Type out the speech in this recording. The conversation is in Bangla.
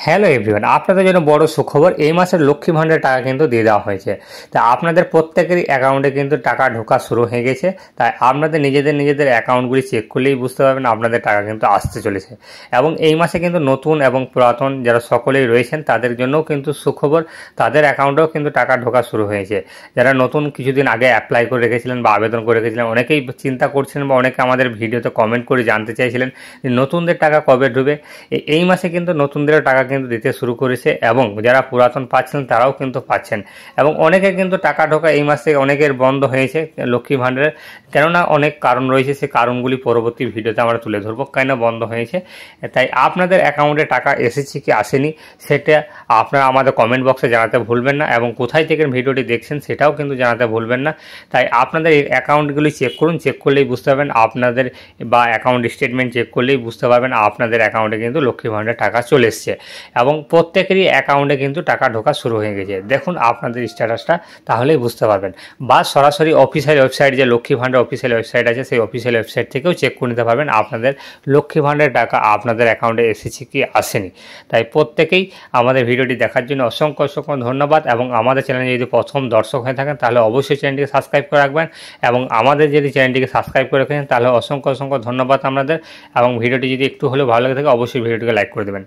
হ্যালো এভরিওয়ান, আপনাদের জন্য বড় সুখবর। এই মাসের লক্ষ্মী ভাণ্ডারের টাকা কিন্তু দিয়ে দেওয়া হয়েছে। তা আপনাদের প্রত্যেকেরই অ্যাকাউন্টে কিন্তু টাকা ঢোকা শুরু হয়ে গেছে। তাই আপনাদের নিজেদের অ্যাকাউন্টগুলি চেক করলেই বুঝতে পারবেন আপনাদের টাকা কিন্তু আসতে চলেছে। এবং এই মাসে কিন্তু নতুন এবং পুরাতন যারা সকলেই রয়েছেন তাদের জন্যও কিন্তু সুখবর, তাদের অ্যাকাউন্টেও কিন্তু টাকা ঢোকা শুরু হয়েছে। যারা নতুন কিছুদিন আগে অ্যাপ্লাই করে রেখেছিলেন বা আবেদন করে রেখেছিলেন, অনেকেই চিন্তা করছিলেন বা অনেকে আমাদের ভিডিওতে কমেন্ট করে জানতে চাইছিলেন যে নতুনদের টাকা কবে ঢুকবে। এই মাসে কিন্তু নতুনদেরও টাকা কিন্তু দিতে শুরু করেছে এবং যারা পুরাতন পাচ্ছিলেন তারাও কিন্তু পাচ্ছেন। এবং অনেকে কিন্তু টাকা ঢোকা এই মাসে অনেকের বন্ধ হয়েছে লক্ষ্মী ভাণ্ডারের, কেননা অনেক কারণ রয়েছে। সেই কারণগুলি পরবর্তী ভিডিওতে আমরা তুলে ধরবো কেন বন্ধ হয়েছে। তাই আপনাদের অ্যাকাউন্টে টাকা এসেছে কি আসেনি সেটা আপনারা আমাদের কমেন্ট বক্সে জানাতে ভুলবেন না, এবং কোথায় থেকে ভিডিওটি দেখছেন সেটাও কিন্তু জানাতে ভুলবেন না। তাই আপনাদের এই অ্যাকাউন্টগুলি চেক করুন, চেক করলেই বুঝতে পারবেন আপনাদের, বা অ্যাকাউন্ট স্টেটমেন্ট চেক করলেই বুঝতে পারবেন আপনাদের অ্যাকাউন্টে কিন্তু লক্ষ্মী ভাণ্ডারের টাকা চলে এসছে এবং প্রত্যেকেরই অ্যাকাউন্টে কিন্তু টাকা ঢোকা শুরু হয়ে গেছে। দেখুন আপনাদের স্ট্যাটাসটা, তাহলেই বুঝতে পারবেন। বা সরাসরি অফিসিয়াল ওয়েবসাইট, যে লক্ষ্মী ভাণ্ডার অফিসিয়াল ওয়েবসাইট আছে, সেই অফিসিয়াল ওয়েবসাইট থেকেও চেক করে নিতে পারবেন আপনাদের লক্ষ্মী ভাণ্ডারের টাকা আপনাদের অ্যাকাউন্টে এসেছে কি আসেনি। তাই প্রত্যেকেই আমাদের ভিডিওটি দেখার জন্য অসংখ্য ধন্যবাদ। এবং আমাদের চ্যানেলে যদি প্রথম দর্শক হয়ে থাকেন তাহলে অবশ্যই চ্যানেলটিকে সাবস্ক্রাইব করে রাখবেন, এবং আমাদের যদি চ্যানেলটিকে সাবস্ক্রাইব করে রাখেন তাহলে অসংখ্য ধন্যবাদ আপনাদের। এবং ভিডিওটি যদি একটু হলেও ভালো লাগে থাকে অবশ্যই ভিডিওটিকে লাইক করে দেবেন।